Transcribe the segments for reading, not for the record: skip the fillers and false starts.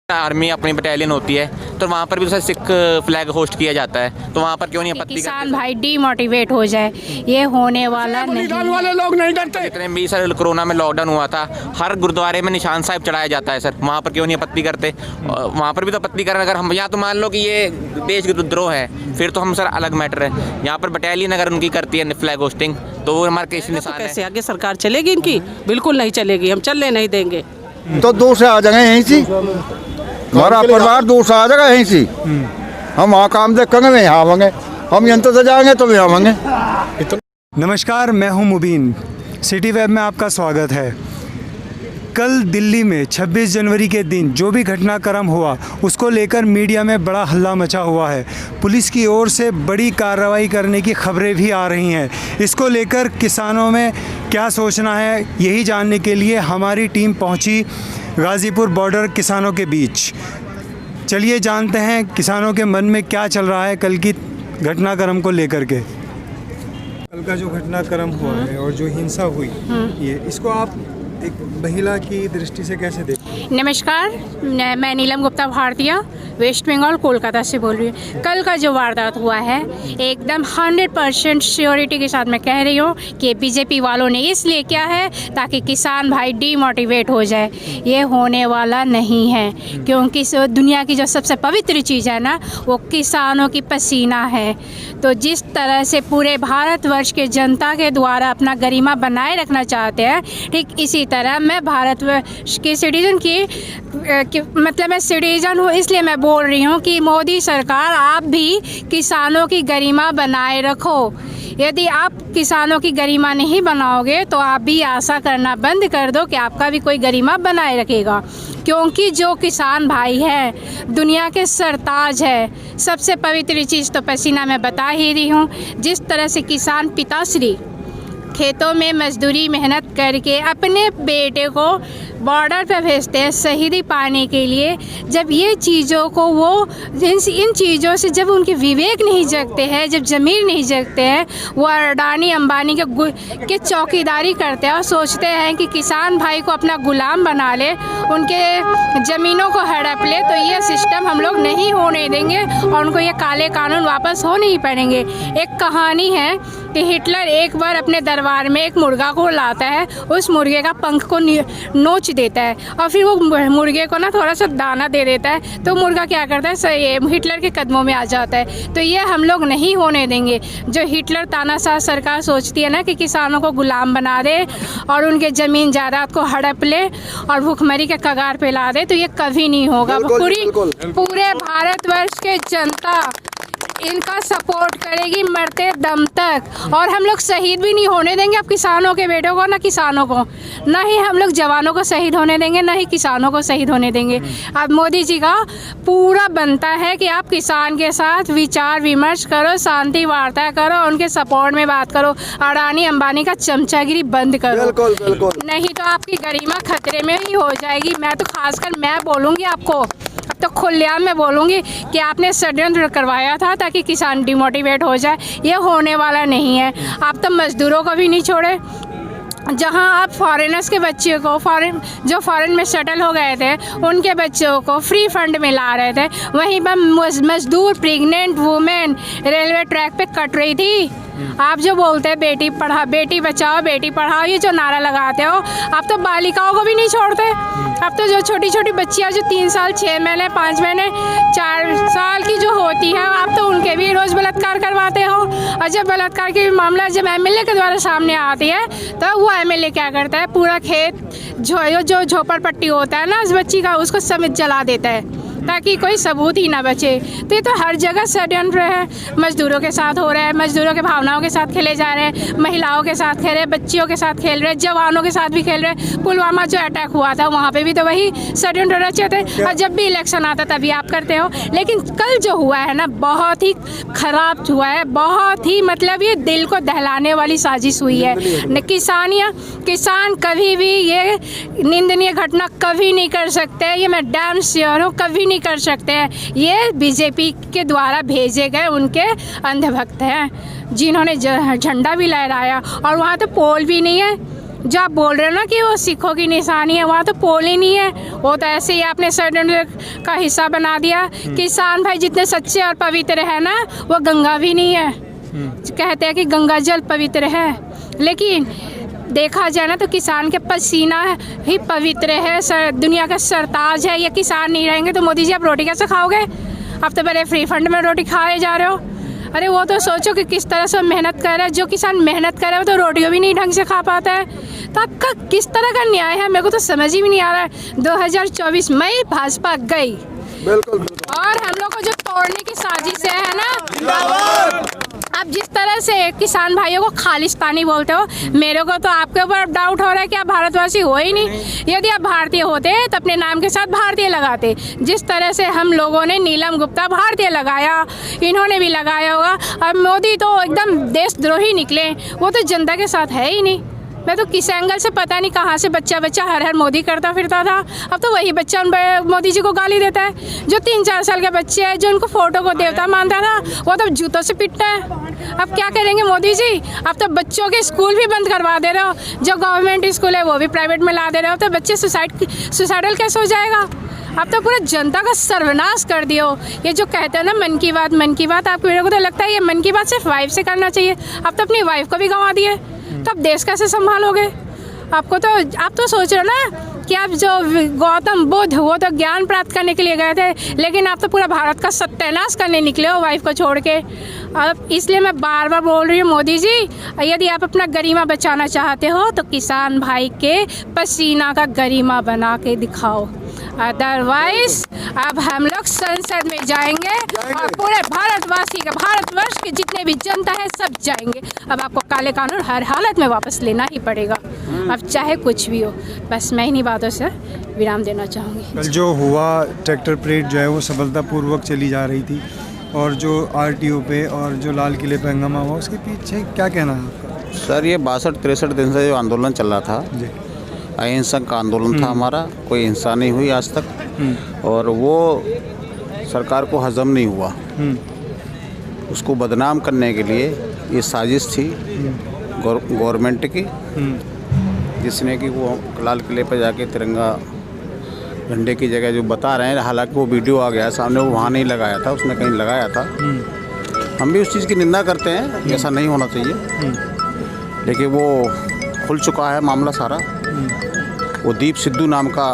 Army अपनी battalion होती है तो वहाँ पर भी तो सिख फ्लैग होस्ट किया जाता है, तो वहाँ पर क्यों नहीं आपत्ति करते? किसान भाई डीमोटिवेट हो जाए, ये होने वाला नहीं। वाले लोग नहीं डरते। जितने भी सर कोरोना में लॉकडाउन हुआ था, हर गुरुद्वारे में निशान साहिब चढ़ाया जाता है सर, वहाँ पर क्यों नहीं आपत्ति करते? वहाँ पर भी तो आपत्ति करें। अगर हम यहाँ तो मान लो कि ये देशद्रोह है, फिर तो हम सर अलग मैटर है। यहाँ पर बटालियन अगर उनकी करती है फ्लैग होस्टिंग तो वो हमारा केस निशान है। कैसे आगे सरकार चलेगी इनकी? बिल्कुल नहीं चलेगी, हम चलने नहीं देंगे। तो दूर से आ जाएंगे यहीं से, हमारा परिवार दूर से आ जाएगा यहीं से। हम वहाँ काम देखेंगे, वहीं आवेंगे। हम यंत्र से जाएंगे तो वहीं आवेंगे। नमस्कार, मैं हूं मुबीन। सिटी वेब में आपका स्वागत है। कल दिल्ली में 26 जनवरी के दिन जो भी घटनाक्रम हुआ उसको लेकर मीडिया में बड़ा हल्ला मचा हुआ है। पुलिस की ओर से बड़ी कार्रवाई करने की खबरें भी आ रही हैं। इसको लेकर किसानों में क्या सोचना है, यही जानने के लिए हमारी टीम पहुंची गाज़ीपुर बॉर्डर किसानों के बीच। चलिए जानते हैं किसानों के मन में क्या चल रहा है कल की घटनाक्रम को लेकर के। कल का जो घटनाक्रम हुआ है और जो हिंसा हुई, ये इसको आप एक महिला की दृष्टि से कैसे देखते? नमस्कार, मैं नीलम गुप्ता भारतीय, वेस्ट बंगाल कोलकाता से बोल रही हूँ। कल का जो वारदात हुआ है एकदम 100% श्योरिटी के साथ मैं कह रही हूँ कि बीजेपी वालों ने इसलिए किया है ताकि किसान भाई डीमोटिवेट हो जाए। ये होने वाला नहीं है, क्योंकि दुनिया की जो सबसे पवित्र चीज़ है ना, वो किसानों की पसीना है। तो जिस तरह से पूरे भारतवर्ष के जनता के द्वारा अपना गरिमा बनाए रखना चाहते हैं, ठीक इसी तरह मैं भारतवर्ष के सिटीजन मतलब मैं सिटीजन हूँ, इसलिए मैं बोल रही हूँ कि मोदी सरकार आप भी किसानों की गरिमा बनाए रखो। यदि आप किसानों की गरिमा नहीं बनाओगे तो आप भी आशा करना बंद कर दो कि आपका भी कोई गरिमा बनाए रखेगा, क्योंकि जो किसान भाई है दुनिया के सरताज है। सबसे पवित्र चीज़ तो पसीना मैं बता ही रही हूँ। जिस तरह से किसान पिताश्री खेतों में मजदूरी मेहनत करके अपने बेटे को बॉर्डर पर भेजते हैं शहीदी पाने के लिए, जब ये चीज़ों को वो इन चीज़ों से जब उनके विवेक नहीं जगते हैं, जब ज़मीर नहीं जगते हैं, वो अडानी अंबानी के चौकीदारी करते हैं और सोचते हैं कि किसान भाई को अपना गुलाम बना ले, उनके ज़मीनों को हड़प ले, तो ये सिस्टम हम लोग नहीं होने देंगे और उनको ये काले कानून वापस हो नहीं पड़ेंगे। एक कहानी है कि हिटलर एक बार अपने दरबार में एक मुर्गा को लाता है, उस मुर्गे का पंख को नोच देता है और फिर वो मुर्गे को ना थोड़ा सा दाना दे देता है, तो मुर्गा क्या करता है, ये हिटलर के कदमों में आ जाता है। तो ये हम लोग नहीं होने देंगे। जो हिटलर तानाशाह सरकार सोचती है ना कि किसानों को गुलाम बना दे और उनके ज़मीन जायदाद को हड़प ले और भूखमरी के कगार पे ला दे, तो ये कभी नहीं होगा। पूरे भारतवर्ष के जनता इनका सपोर्ट करेगी मरते दम तक, और हम लोग शहीद भी नहीं होने देंगे अब किसानों के बेटों को, ना किसानों को, ना ही हम लोग जवानों को शहीद होने देंगे, ना ही किसानों को शहीद होने देंगे। अब मोदी जी का पूरा बनता है कि आप किसान के साथ विचार विमर्श करो, शांति वार्ता करो, उनके सपोर्ट में बात करो, अडानी अंबानी का चमचागिरी बंद करो। बिल्कुल। नहीं तो आपकी गरिमा खतरे में ही हो जाएगी। मैं तो खासकर मैं बोलूँगी आपको, अब तो खुलेआम मैं बोलूँगी कि आपने षड्यंत्र करवाया था ताकि किसान डिमोटिवेट हो जाए। ये होने वाला नहीं है। आप तो मजदूरों को भी नहीं छोड़े। जहां आप फॉरेनर्स के बच्चों को जो फॉरेन में सेटल हो गए थे उनके बच्चों को फ्री फंड में ला रहे थे, वहीं पर मजदूर प्रेग्नेंट वुमेन रेलवे ट्रैक पे कट रही थी। आप जो बोलते हैं बेटी बचाओ बेटी पढ़ाओ, ये जो नारा लगाते हो, आप तो बालिकाओं को भी नहीं छोड़ते। अब तो जो छोटी छोटी बच्चियां जो 3 साल 6 महीने 5 महीने 4 साल की जो होती हैं, आप तो उनके भी रोज़ बलात्कार करवाते हो। और जब बलात्कार के मामला जब एमएलए के द्वारा सामने आती है तो वो एमएलए क्या करता है, पूरा खेत जो झोपड़पट्टी होता है ना उस बच्ची का, उसको समेत जला देता है ताकि कोई सबूत ही ना बचे। तो ये तो हर जगह षड्यंत्र है। मजदूरों के साथ हो रहा है, मजदूरों के भावनाओं के साथ खेले जा रहे हैं, महिलाओं के साथ खेल रहे हैं, बच्चियों के साथ खेल रहे हैं, जवानों के साथ भी खेल रहे हैं। पुलवामा जो अटैक हुआ था वहाँ पे भी तो वही षड्यंत्र रचे थे, और जब भी इलेक्शन आता तभी आप करते हो। लेकिन कल जो हुआ है ना, बहुत ही खराब हुआ है, बहुत ही मतलब ये दिल को दहलाने वाली साजिश हुई है। किसान कभी भी ये निंदनीय घटना कभी नहीं कर सकते, ये मैं डैम श्योर हूँ, कभी नहीं कर सकते हैं। ये बीजेपी के द्वारा भेजे गए उनके अंधभक्त हैं जिन्होंने झंडा भी लहराया, और वहाँ तो पोल भी नहीं है। जो आप बोल रहे हो ना कि वो सिखों की निशानी है, वहाँ तो पोल ही नहीं है। वो तो ऐसे ही आपने सर्टिफिकेट का हिस्सा बना दिया। किसान भाई जितने सच्चे और पवित्र है ना, वो गंगा भी नहीं है। कहते हैं कि गंगा जल पवित्र है, लेकिन देखा जाए ना तो किसान के पसीना ही पवित्र है, दुनिया का सरताज है। ये किसान नहीं रहेंगे तो मोदी जी आप रोटी कैसे खाओगे? आप तो बड़े फ्री फंड में रोटी खाए जा रहे हो। अरे वो तो सोचो कि किस तरह से मेहनत कर रहा है। जो किसान मेहनत कर रहा है वो तो रोटियों भी नहीं ढंग से खा पाता है। तो आपका किस तरह का न्याय है, मेरे को तो समझ ही भी नहीं आ रहा है। 2024 में भाजपा गई, बिल्कुल। और हम लोग को जो तोड़ने की साजिश है ना, आप जिस तरह से किसान भाइयों को खालिस्तानी बोलते हो, मेरे को तो आपके ऊपर डाउट हो रहा है कि आप भारतवासी हो ही नहीं। यदि आप भारतीय होते तो अपने नाम के साथ भारतीय लगाते। जिस तरह से हम लोगों ने नीलम गुप्ता भारतीय लगाया, इन्होंने भी लगाया होगा। अब मोदी तो एकदम देशद्रोही निकले, वो तो जनता के साथ है ही नहीं। मैं तो किस एंगल से पता नहीं कहाँ से बच्चा हर हर मोदी करता फिरता था। अब तो वही बच्चा मोदी जी को गाली देता है। जो 3-4 साल के बच्चे हैं, जो उनको फोटो को देवता मानता था, वो तो जूतों से पिटता है। अब क्या करेंगे मोदी जी? अब तो बच्चों के स्कूल भी बंद करवा दे रहे हो। जो गवर्नमेंट स्कूल है वो भी प्राइवेट में ला दे रहे हो। तो बच्चे सुसाइडल कैसे हो जाएगा? अब तो पूरा जनता का सर्वनाश कर दियो। ये जो कहते हैं ना मन की बात, आपको मेरे को तो लगता है ये मन की बात सिर्फ वाइफ से करना चाहिए। अब तो अपनी वाइफ को भी गंवा दिए, तो आप देश कैसे संभालोगे? आप तो सोच रहे हो ना कि आप जो गौतम बुद्ध, वो तो ज्ञान प्राप्त करने के लिए गए थे, लेकिन आप तो पूरा भारत का सत्यानाश करने निकले हो वाइफ को छोड़ के। अब इसलिए मैं बार बार बोल रही हूँ मोदी जी, यदि आप अपना गरिमा बचाना चाहते हो तो किसान भाई के पसीना का गरिमा बना के दिखाओ। अदरवाइज अब हम लोग संसद में जाएंगे और पूरे भारतवर्ष के जितने भी जनता है सब जाएंगे। अब आपको काले कानून हर हालत में वापस लेना ही पड़ेगा, अब चाहे कुछ भी हो। बस मैं इन्हीं बातों से विराम देना चाहूँगी। कल जो हुआ ट्रैक्टर परेड जो है वो सफलतापूर्वक चली जा रही थी, और जो आरटीओ पे और जो लाल किले पे हंगामा हुआ, उसके पीछे क्या कहना है आपका? सर, ये 62-63 दिन से जो आंदोलन चल रहा था जी, अहिंसक का आंदोलन था हमारा। कोई हिंसा नहीं हुई आज तक, और वो सरकार को हजम नहीं हुआ। उसको बदनाम करने के लिए ये साजिश थी गवर्नमेंट की, जिसने कि वो लाल किले पर जाके तिरंगा झंडे की जगह जो बता रहे हैं, हालांकि वो वीडियो आ गया सामने, वो वहाँ नहीं लगाया था, उसने कहीं लगाया था। हम भी उस चीज़ की निंदा करते हैं, ऐसा नहीं होना चाहिए। लेकिन वो खुल चुका है मामला सारा। वो दीप सिद्धू नाम का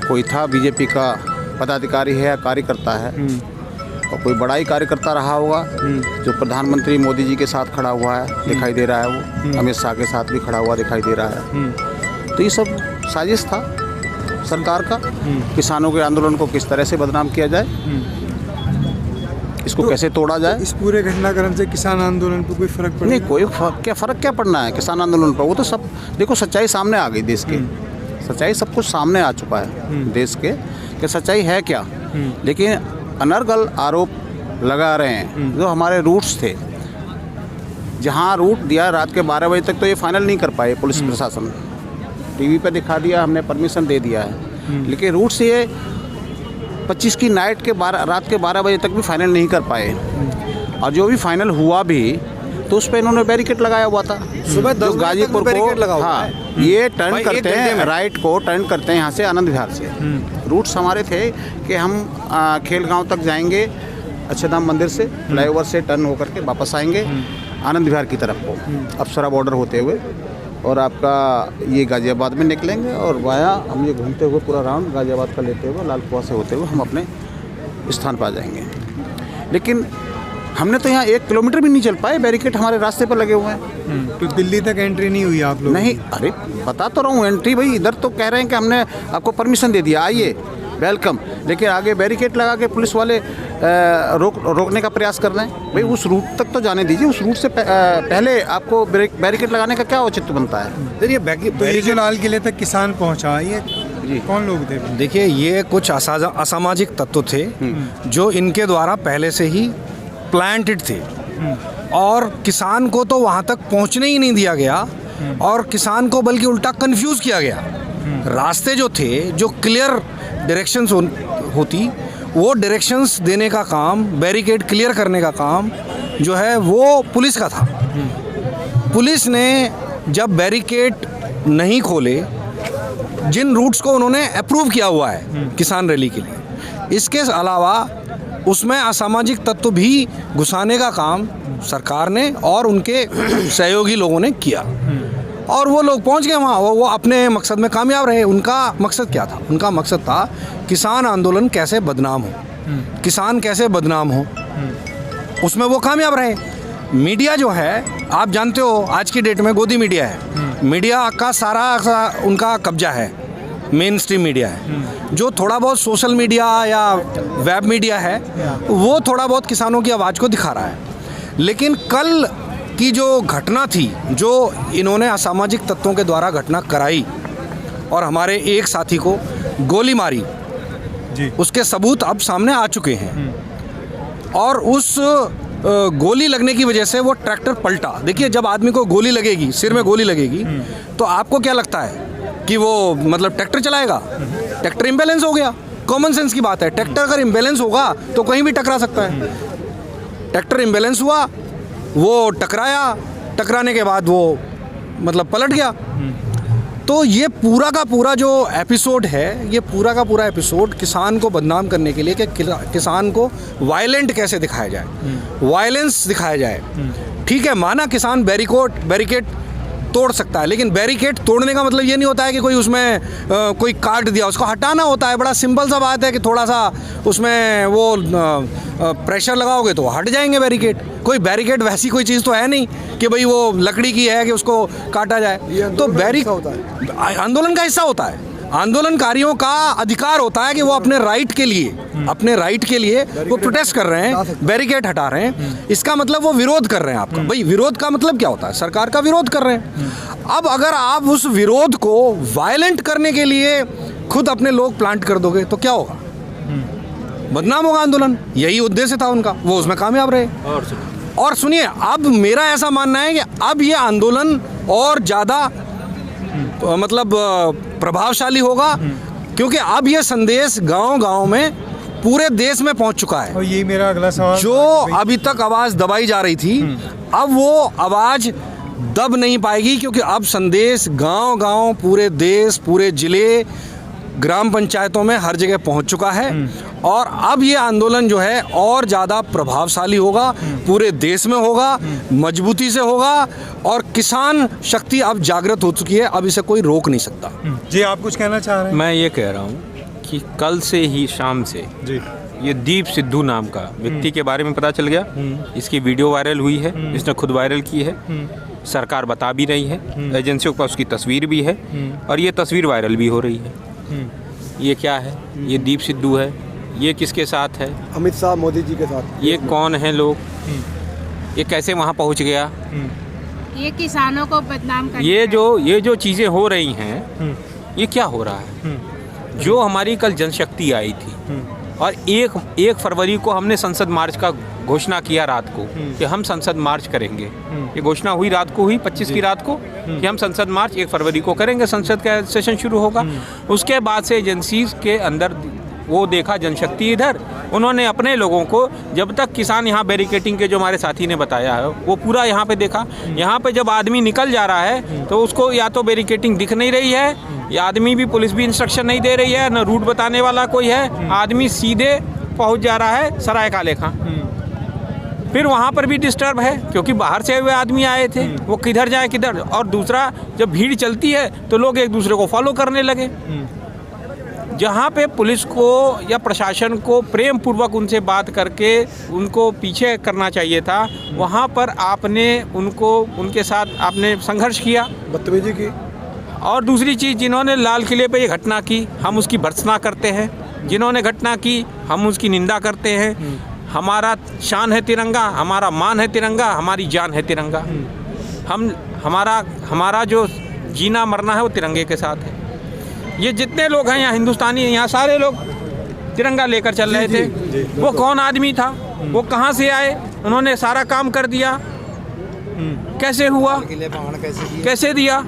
कोई था, बीजेपी का पदाधिकारी है या कार्यकर्ता है, और कोई बड़ा ही कार्यकर्ता रहा होगा, जो प्रधानमंत्री मोदी जी के साथ खड़ा हुआ है, दिखाई दे रहा है। वो अमित शाह के साथ भी खड़ा हुआ दिखाई दे रहा है। तो ये सब साजिश था सरकार का, किसानों के आंदोलन को किस तरह से बदनाम किया जाए, इसको कैसे तोड़ा जाए। इस पूरे घटनाक्रम से किसान आंदोलन पर कोई फर्क पड़ा? नहीं, कोई फ़र्क क्या पड़ना है किसान आंदोलन पर? वो तो सब देखो, सच्चाई सामने आ गई देश की, सच्चाई सब कुछ सामने आ चुका है देश के, कि सच्चाई है क्या। लेकिन अनर्गल आरोप लगा रहे हैं। जो हमारे रूट्स थे, जहाँ रूट दिया रात के 12 बजे तक, तो ये फाइनल नहीं कर पाए पुलिस प्रशासन। टीवी पे दिखा दिया, हमने परमिशन दे दिया है, लेकिन रूट से ये 25 की नाइट के रात के 12 बजे तक भी फाइनल नहीं कर पाए। और जो भी फाइनल हुआ भी, तो उस पर इन्होंने बैरिकेड लगाया हुआ था। सुबह 10 गाजीपुर को, हाँ, ये टर्न करते हैं, राइट को टर्न करते हैं यहाँ से आनंद विहार से। रूट्स हमारे थे कि हम खेलगांव तक जाएंगे, अच्छेधाम मंदिर से फ्लाईओवर से टर्न होकर के वापस आएंगे आनंद विहार की तरफ को, अप्सरा बॉर्डर होते हुए, और आपका ये गाज़ियाबाद में निकलेंगे, और वाया हम ये घूमते हुए पूरा राउंड गाज़ियाबाद का लेते हुए लाल कुआं से होते हुए हम अपने स्थान पर आ जाएंगे। लेकिन हमने तो यहाँ 1 किलोमीटर भी नहीं चल पाए, बैरिकेड हमारे रास्ते पर लगे हुए हैं। तो दिल्ली तक एंट्री नहीं हुई आप लोग? नहीं, अरे बता तो रहा हूँ, एंट्री भाई इधर तो कह रहे हैं कि हमने आपको परमिशन दे दिया, आइए वेलकम, लेकिन आगे बैरिकेड लगा के पुलिस वाले रोकने का प्रयास कर रहे हैं। भाई उस रूट तक तो जाने दीजिए, उस रूट से पहले आपको बैरिकेड लगाने का क्या औचित्य बनता है? तो ये जो लाल किले तक किसान पहुंचा, ये कौन लोग थे? देखिए, ये कुछ असामाजिक तत्व थे जो इनके द्वारा पहले से ही प्लांटेड थे, और किसान को तो वहाँ तक पहुँचने ही नहीं दिया गया, और किसान को बल्कि उल्टा कंफ्यूज किया गया। रास्ते जो थे, जो क्लियर डायरेक्शंस होती, वो डायरेक्शंस देने का काम, बैरिकेड क्लियर करने का काम जो है वो पुलिस का था। पुलिस ने जब बैरिकेड नहीं खोले, जिन रूट्स को उन्होंने अप्रूव किया हुआ है किसान रैली के लिए, इसके अलावा उसमें असामाजिक तत्व भी घुसाने का काम सरकार ने और उनके सहयोगी लोगों ने किया और वो लोग पहुंच गए वहाँ, वो अपने मकसद में कामयाब रहे। उनका मकसद क्या था? उनका मकसद था किसान आंदोलन कैसे बदनाम हो, किसान कैसे बदनाम हो, उसमें वो कामयाब रहे। मीडिया जो है, आप जानते हो आज की डेट में गोदी मीडिया है, मीडिया का सारा उनका कब्जा है, मेन स्ट्रीम मीडिया है। जो थोड़ा बहुत सोशल मीडिया या वेब मीडिया है वो थोड़ा बहुत किसानों की आवाज़ को दिखा रहा है। लेकिन कल की जो घटना थी, जो इन्होंने असामाजिक तत्वों के द्वारा घटना कराई और हमारे एक साथी को गोली मारी जी, उसके सबूत अब सामने आ चुके हैं और उस गोली लगने की वजह से वो ट्रैक्टर पलटा। देखिए, जब आदमी को गोली लगेगी, सिर में गोली लगेगी, तो आपको क्या लगता है कि वो मतलब ट्रैक्टर चलाएगा? ट्रैक्टर इम्बैलेंस हो गया। कॉमन सेंस की बात है, ट्रैक्टर अगर इम्बैलेंस होगा तो कहीं भी टकरा सकता है। ट्रैक्टर इम्बैलेंस हुआ, वो टकराया, टकराने के बाद वो मतलब पलट गया। तो ये पूरा का पूरा जो एपिसोड है, ये पूरा का पूरा एपिसोड किसान को बदनाम करने के लिए कि किसान को वायलेंट कैसे दिखाया जाए, वायलेंस दिखाया जाए। ठीक है, माना किसान बैरिकेड तोड़ सकता है, लेकिन बैरिकेड तोड़ने का मतलब ये नहीं होता है कि कोई उसमें कोई काट दिया, उसको हटाना होता है। बड़ा सिंपल सा बात है कि थोड़ा सा उसमें वो प्रेशर लगाओगे तो हट जाएंगे बैरिकेड। कोई बैरिकेड वैसी कोई चीज़ तो है नहीं कि भाई वो लकड़ी की है कि उसको काटा जाए। तो आंदोलन का हिस्सा होता है। आंदोलनकारियों का अधिकार होता है कि वो अपने राइट के लिए वो प्रोटेस्ट कर रहे हैं, बैरिकेड हटा रहे हैं। इसका मतलब वो विरोध कर रहे हैं आपका। भाई, विरोध का मतलब क्या होता है? सरकार का विरोध कर रहे हैं। अब अगर आप उस विरोध को वायलेंट करने के लिए खुद अपने लोग प्लांट कर दोगे तो क्या होगा? बदनाम होगा आंदोलन। यही उद्देश्य था उनका, वो उसमें कामयाब रहे। और सुनिए, अब मेरा ऐसा मानना है कि अब ये आंदोलन और ज़्यादा मतलब प्रभावशाली होगा, क्योंकि अब ये संदेश गांव-गांव में पूरे देश में पहुंच चुका है। और यही मेरा अगला सवाल, जो अभी तक आवाज़ दबाई जा रही थी, अब वो आवाज़ दब नहीं पाएगी, क्योंकि अब संदेश गांव-गांव, पूरे देश, पूरे ज़िले, ग्राम पंचायतों में हर जगह पहुंच चुका है। और अब ये आंदोलन जो है और ज़्यादा प्रभावशाली होगा, पूरे देश में होगा, मजबूती से होगा, और किसान शक्ति अब जागृत हो चुकी है, अब इसे कोई रोक नहीं सकता। जी, आप कुछ कहना चाह रहे हैं? मैं ये कह रहा हूँ कि कल से ही शाम से जी, ये दीप सिद्धू नाम का व्यक्ति के बारे में पता चल गया। इसकी वीडियो वायरल हुई है, इसने खुद वायरल की है, सरकार बता भी रही है, एजेंसियों के पास उसकी तस्वीर भी है, और ये तस्वीर वायरल भी हो रही है। ये क्या है? ये दीप सिद्धू है। ये किसके साथ है? अमित शाह, मोदी जी के साथ। ये कौन है लोग? ये कैसे वहाँ पहुँच गया? ये किसानों को बदनाम करना ये जो चीज़ें हो रही हैं, ये क्या हो रहा है? जो हमारी कल जनशक्ति आई थी और एक फरवरी को हमने संसद मार्च का घोषणा किया रात को कि हम संसद मार्च करेंगे। ये घोषणा हुई रात को, हुई 25 की रात को कि हम संसद मार्च 1 फरवरी को करेंगे, संसद का सेशन शुरू होगा। उसके बाद से एजेंसीज के अंदर वो देखा जनशक्ति इधर, उन्होंने अपने लोगों को, जब तक किसान यहाँ बैरिकेटिंग के जो हमारे साथी ने बताया है वो पूरा यहाँ पे देखा। यहाँ पे जब आदमी निकल जा रहा है तो उसको या तो बैरिकेटिंग दिख नहीं रही है, या आदमी भी, पुलिस भी इंस्ट्रक्शन नहीं दे रही है, न रूट बताने वाला कोई है, आदमी सीधे पहुँच जा रहा है सराय काले खां। फिर वहाँ पर भी डिस्टर्ब है, क्योंकि बाहर से हुए आदमी आए थे, वो किधर जाए किधर। और दूसरा, जब भीड़ चलती है तो लोग एक दूसरे को फॉलो करने लगे। जहाँ पे पुलिस को या प्रशासन को प्रेम पूर्वक उनसे बात करके उनको पीछे करना चाहिए था, वहाँ पर आपने उनको, उनके साथ आपने संघर्ष किया, बदतमीजी की। और दूसरी चीज़, जिन्होंने लाल किले पे ये घटना की, हम उसकी भर्त्सना करते हैं। जिन्होंने घटना की, हम उसकी निंदा करते हैं। हमारा शान है तिरंगा, हमारा मान है तिरंगा, हमारी जान है तिरंगा। हमारा जो जीना मरना है वो तिरंगे के साथ है। ये जितने लोग हैं यहाँ हिंदुस्तानी, यहाँ सारे लोग तिरंगा लेकर चल रहे थे। वो कौन आदमी था? वो कहाँ से आए? उन्होंने सारा काम कर दिया। कैसे हुआ? कैसे दिया?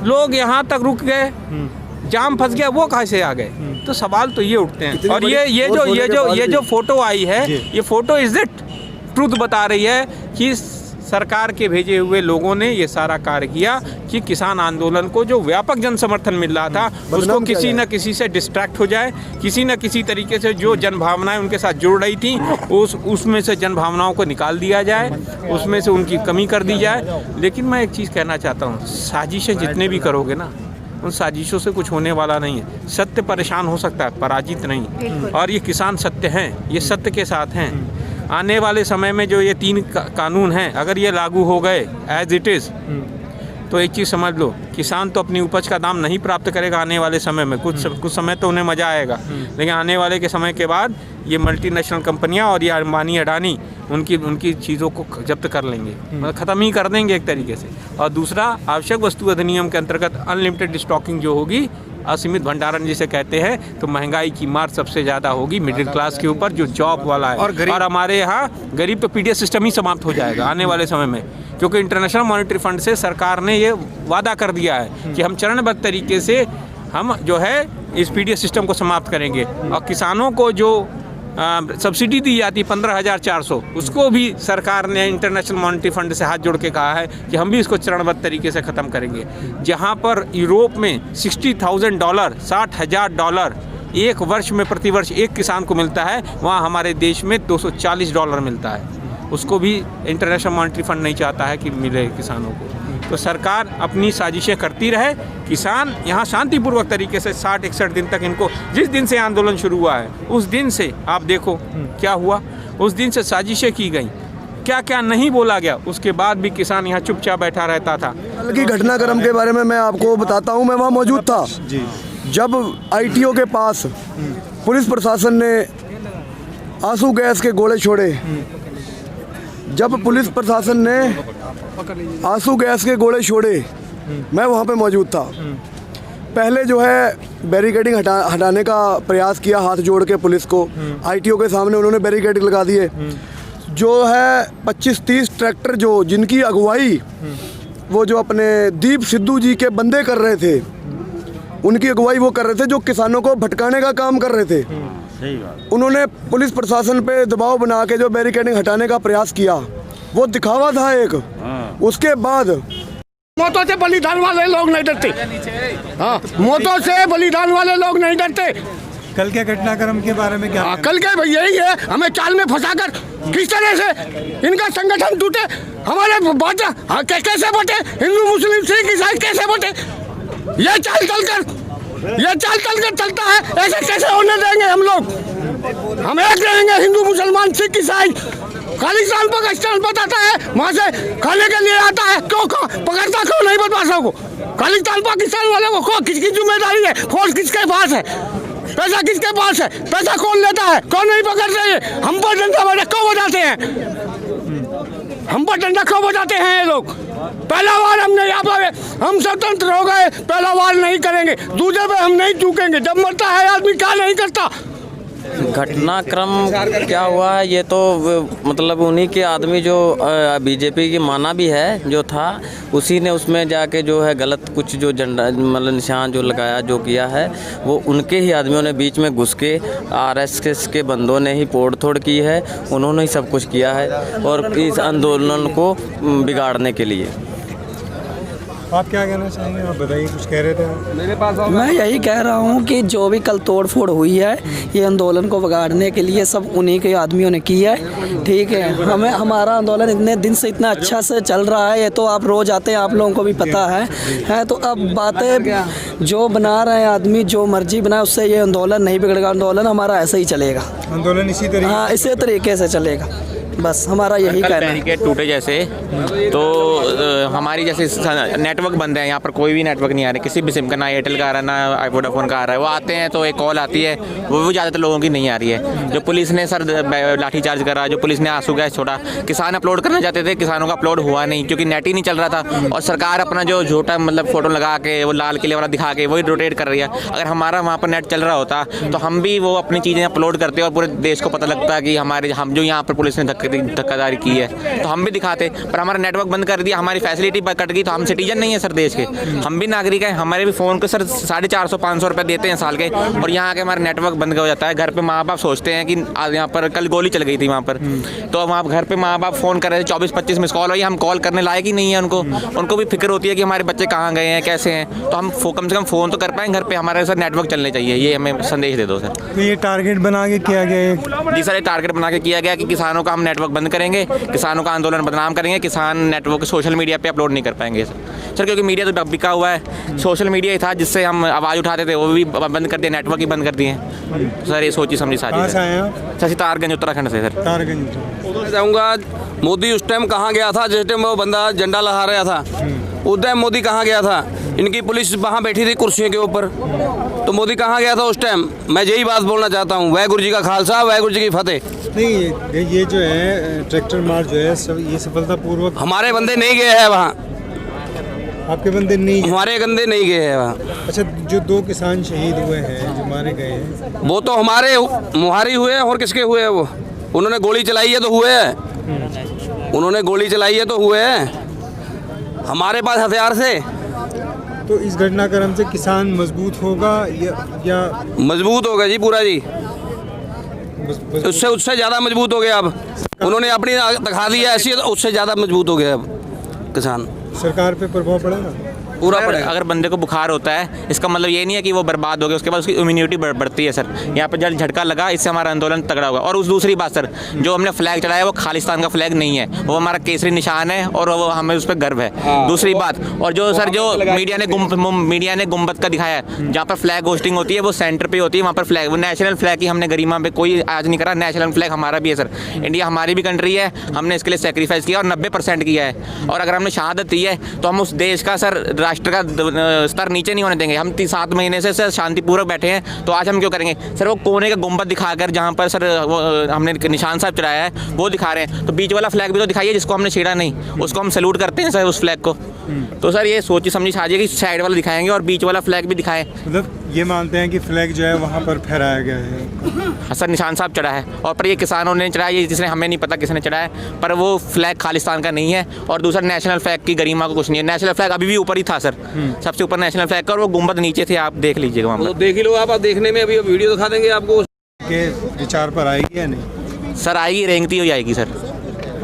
लोग यहाँ तक रुक गए, जाम फंस गया, वो कैसे आ गए? तो सवाल तो ये उठते हैं। और ये जो फोटो आई है, ये फोटो इज इट ट्रुथ बता रही है कि सरकार के भेजे हुए लोगों ने ये सारा कार्य किया कि किसान आंदोलन को जो व्यापक जन समर्थन मिल रहा था उसको किसी न किसी से डिस्ट्रैक्ट हो जाए, किसी न किसी तरीके से जो जन भावनाएं उनके साथ जुड़ रही थी उसमें से जन भावनाओं को निकाल दिया जाए, उसमें से उनकी कमी कर दी जाए। लेकिन मैं एक चीज़ कहना चाहता हूँ, साजिशें जितने भी करोगे ना, उन साजिशों से कुछ होने वाला नहीं है। सत्य परेशान हो सकता है, पराजित नहीं। और ये किसान सत्य हैं, ये सत्य के साथ हैं। आने वाले समय में जो ये 3 कानून हैं, अगर ये लागू हो गए एज इट इज़, तो एक चीज़ समझ लो, किसान तो अपनी उपज का दाम नहीं प्राप्त करेगा आने वाले समय में। कुछ समय तो उन्हें मज़ा आएगा, लेकिन आने वाले के समय के बाद ये मल्टीनेशनल कंपनियां और ये अंबानी अडानी उनकी चीज़ों को जब्त कर लेंगे, मतलब ख़त्म ही कर देंगे एक तरीके से। और दूसरा, आवश्यक वस्तु अधिनियम के अंतर्गत अनलिमिटेड स्टॉकिंग जो होगी, असीमित भंडारण जिसे कहते हैं, तो महंगाई की मार सबसे ज़्यादा होगी मिडिल क्लास के ऊपर, जो जॉब वाला है। और हमारे यहाँ गरीब तो पीडीएस सिस्टम ही समाप्त हो जाएगा आने वाले समय में, क्योंकि इंटरनेशनल मॉनेटरी फंड से सरकार ने ये वादा कर दिया है कि हम चरणबद्ध तरीके से हम जो है इस पीडीएस सिस्टम को समाप्त करेंगे। और किसानों को जो सब्सिडी दी जाती 15,400, उसको भी सरकार ने इंटरनेशनल मॉनेटरी फंड से हाथ जोड़ के कहा है कि हम भी इसको चरणबद्ध तरीके से ख़त्म करेंगे। जहां पर यूरोप में $60,000 $60,000 एक वर्ष में प्रतिवर्ष एक किसान को मिलता है, वहां हमारे देश में $240 मिलता है। उसको भी इंटरनेशनल मॉनेटरी फंड नहीं चाहता है कि मिले किसानों को। तो सरकार अपनी साजिशें करती रहे, किसान यहाँ शांतिपूर्वक तरीके से 60-61 दिन तक, इनको जिस दिन से आंदोलन शुरू हुआ है उस दिन से आप देखो क्या हुआ, उस दिन से साजिशें की गई, क्या क्या नहीं बोला गया, उसके बाद भी किसान यहाँ चुपचाप बैठा रहता था। कल की घटनाक्रम के बारे में मैं आपको बताता हूँ, मैं वहाँ मौजूद था जब ITO के पास पुलिस प्रशासन ने आंसू गैस के गोले छोड़े। जब पुलिस प्रशासन ने आंसू गैस के गोले छोड़े, मैं वहाँ पे मौजूद था। पहले जो है बैरिकेडिंग हटाने का प्रयास किया, हाथ जोड़ के पुलिस को ITO के सामने उन्होंने बैरिकेड लगा दिए। जो है 25-30 ट्रैक्टर जो जिनकी अगुवाई वो जो अपने दीप सिद्धू जी के बंदे कर रहे थे, उनकी अगुवाई वो कर रहे थे, जो किसानों को भटकाने का काम कर रहे थे। उन्होंने पुलिस प्रशासन पे दबाव बना के जो बैरिकेडिंग हटाने का प्रयास किया, वो दिखावा था एक। उसके बाद मौतों से बलिदान वाले लोग नहीं डरते। हाँ, मौतों से बलिदान वाले लोग नहीं डरते। कल के घटनाक्रम के बारे में क्या? कल के भाई यही है, हमें चाल में फंसाकर किस तरह से इनका संगठन टूटे, हमारे बाटा कैसे बटे, हिंदू मुस्लिम सिख ईसाई कैसे बटे, ये चाल चल कर चलता है। ऐसे कैसे होने देंगे हम लोग? हम एक रहेंगे, हिंदू मुसलमान सिख ईसाई। खालिस्तान पाकिस्तान बताता है, वहाँ से खाने के लिए आता है, क्यों पकड़ता क्यों नहीं बदमाशों को? खालिस्तान पाकिस्तान वालों को किसकी जिम्मेदारी है? फोर्स किसके पास है? पैसा किसके पास है? पैसा कौन लेता है? कौन नहीं पकड़ रहे हैं? हम पर डंडा क्यों बजाते हैं? हम पर डंडा क्यों बजाते हैं ये लोग? पहला वार हमने यहाँ पर, हम स्वतंत्र हो गए, पहला वार नहीं करेंगे, दूसरे पे हम नहीं चूकेंगे। जब मरता है आदमी क्या नहीं करता। घटनाक्रम क्या हुआ है, ये तो मतलब उन्हीं के आदमी जो बीजेपी की माना भी है जो था, उसी ने उसमें जाके जो है गलत कुछ जो झंडा मतलब निशान जो लगाया जो किया है, वो उनके ही आदमियों ने बीच में घुस के RSS के बंदों ने ही तोड़ फोड़ की है, उन्होंने ही सब कुछ किया है और इस आंदोलन को बिगाड़ने के लिए। आप क्या कहना चाहेंगे? आप बताइए, कुछ कह रहे थे मेरे पास। मैं यही कह रहा हूँ कि जो भी कल तोड़ फोड़ हुई है, ये आंदोलन को बिगाड़ने के लिए सब उन्हीं के आदमियों ने की है। ठीक है, हमें हमारा आंदोलन इतने दिन से इतना अच्छा से चल रहा है, ये तो आप रोज आते हैं, आप लोगों को भी पता है। तो अब बातें जो बना रहे हैं आदमी, जो मर्जी बनाए, उससे ये आंदोलन नहीं बिगड़ेगा। आंदोलन हमारा ऐसे ही चलेगा, आंदोलन इसी तरीके, हाँ इसी तरीके से चलेगा। बस हमारा यही कहना है। तहरीके टूटे जैसे तो हमारी जैसे नेटवर्क बंद है, यहाँ पर कोई भी नेटवर्क नहीं आ रहा, किसी भी सिम का, ना एयरटेल का आ रहा है ना वोडाफोन का आ रहा है। वो आते हैं तो एक कॉल आती है, वो भी ज़्यादातर लोगों की नहीं आ रही है। जो पुलिस ने सर लाठीचार्ज करा, जो पुलिस ने आंसू गैस छोड़ा, किसान अपलोड करना चाहते थे, किसानों का अपलोड हुआ नहीं क्योंकि नेट ही नहीं चल रहा था। और सरकार अपना जो झूठा मतलब फ़ोटो लगा के, वो लाल किले वाला दिखा के वही रोटेट कर रही है। अगर हमारा वहाँ पर नेट चल रहा होता तो हम भी वो अपनी चीज़ें अपलोड करते और पूरे देश को पता लगता कि हम जो यहाँ पर पुलिस ने धक्के धक्कादारी की है, तो हम भी दिखाते, पर हमारा नेटवर्क बंद कर दिया, हमारी फैसिलिटी कट गई, तो हम सिटीजन नहीं है सर देश के, हम भी नागरिक हैं, हमारे भी फ़ोन को सर 450-500 रुपये देते हैं साल के, और यहाँ आके हमारा नेटवर्क बंद हो जाता है। घर पे माँ बाप सोचते हैं कि यहाँ पर कल गोली चल गई थी वहाँ पर, तो वहाँ घर पे माँ बाप फ़ोन कर रहे थे, 24-25 मिस कॉल हुई, हम कॉल करने लायक ही नहीं है उनको भी फिक्र होती है कि हमारे बच्चे कहाँ गए हैं, कैसे हैं, तो हम कम से कम फ़ोन तो कर पाएँ घर पे, हमारे सर नेटवर्क चलने चाहिए, ये हमें संदेश दे दो सर। तो ये टारगेट बना के किया गया है? जी सर, ये टारगेट बना के किया गया कि किसानों का हम नेटवर्क बंद करेंगे, किसानों का आंदोलन बदनाम करेंगे, किसान नेटवर्क सोशल मीडिया पे अपलोड नहीं कर पाएंगे सर, क्योंकि मीडिया तो बिका हुआ है, सोशल मीडिया ही था जिससे हम आवाज़ उठाते थे, वो भी बंद कर दिए, नेटवर्क ही बंद कर दिए सर। ये सोची समझी सारी सर, तारगंज उत्तराखंड से सर। तारगंज जाऊँगा, मोदी उस टाइम कहाँ गया था जिस टाइम वो बंदा झंडा लहरा रहा था, उस टाइम मोदी कहाँ गया था? इनकी पुलिस वहाँ बैठी थी कुर्सियों के ऊपर, तो मोदी कहाँ गया था उस टाइम? मैं यही बात बोलना चाहता हूँ, वाहेगुरु जी का खालसा, वाहेगुरु जी की फतेह। नहीं, ये जो है ट्रैक्टर मार्च जो है सब ये सफलतापूर्वक, हमारे बंदे नहीं गए हैं वहाँ, आपके बंदे नहीं, हमारे बंदे नहीं गए हैं वहाँ। अच्छा, जो 2 किसान शहीद हुए हैं, जो मारे गए हैं, वो तो हमारे मुहारी हुए हैं, और किसके हुए हैं? वो उन्होंने गोली चलाई है तो हुए हैं, उन्होंने गोली चलाई है तो हुए हैं, हमारे पास हथियार से। तो इस घटनाक्रम से किसान मजबूत होगा या मजबूत होगा जी, पूरा जी, उससे ज़्यादा मजबूत हो गया। अब उन्होंने अपनी दिखा दी है ऐसी, तो उससे ज़्यादा मजबूत हो गया अब किसान। सरकार पे प्रभाव पड़ेगा पूरा पड़ेगा। अगर बंदे को बुखार होता है, इसका मतलब ये नहीं है कि वो बर्बाद हो गया, उसके बाद उसकी इम्यूनिटी बढ़ती है सर। यहाँ पर जब झटका लगा, इससे हमारा आंदोलन तगड़ा होगा। और उस दूसरी बात सर, जो हमने फ्लैग चलाया वो खालिस्तान का फ्लैग नहीं है, वो हमारा केसरी निशान है, और वो हमें उस पर गर्व है। दूसरी बात, और जो सर जो मीडिया ने गुम्बद का दिखाया है, जहाँ पर फ्लैग होस्टिंग होती है वो सेंटर पर होती है, वहाँ पर फ्लैग, वो नेशनल फ्लैग की हमने गरिमा पे कोई आज नहीं करा। नेशनल फ्लैग हमारा भी है सर, इंडिया हमारी भी कंट्री है, हमने इसके लिए सेक्रीफाइस किया और 90% किया है। और अगर हमने शहादत दी है तो हम उस देश का सर, राष्ट्र का स्तर नीचे नहीं होने देंगे। हम 7 महीने से सर शांतिपूर्वक बैठे हैं, तो आज हम क्यों करेंगे सर? वो कोने का गुंबद दिखाकर जहाँ पर सर वो हमने निशान साहब चढ़ाया है वो दिखा रहे हैं, तो बीच वाला फ्लैग भी तो दिखाइए जिसको हमने छेड़ा नहीं, उसको हम सैल्यूट करते हैं सर उस फ्लैग को। तो सर ये सोची समझी साजिए कि साइड वाला दिखाएंगे और बीच वाला फ्लैग भी दिखाएं। मतलब ये मानते हैं कि फ्लैग जो है वहाँ पर फहराया गया है? सर निशान साहब चढ़ा है, और पर ये किसानों ने चढ़ाया, ये जिसने हमें नहीं पता किसने चढ़ाया है, पर वो फ्लैग खालिस्तान का नहीं है। और दूसरा नेशनल फ्लैग की गरिमा को कुछ नहीं है। नेशनल फ्लैग अभी भी ऊपर ही था सर, सबसे ऊपर नेशनल फ्लैग का, और वो गुंबद नीचे थे, आप देख लीजिएगा वहाँ पर। तो देख ही लो आप देखने में, अभी वीडियो दिखा देंगे आपको। के विचार पर आएगी या नहीं? सर आएगी, रेंगती हुई आएगी सर।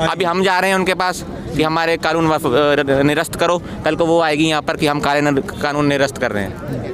अभी हम जा रहे हैं उनके पास कि हमारे कानून निरस्त करो, कल को वो आएगी यहाँ पर कि हम कानून निरस्त कर रहे हैं।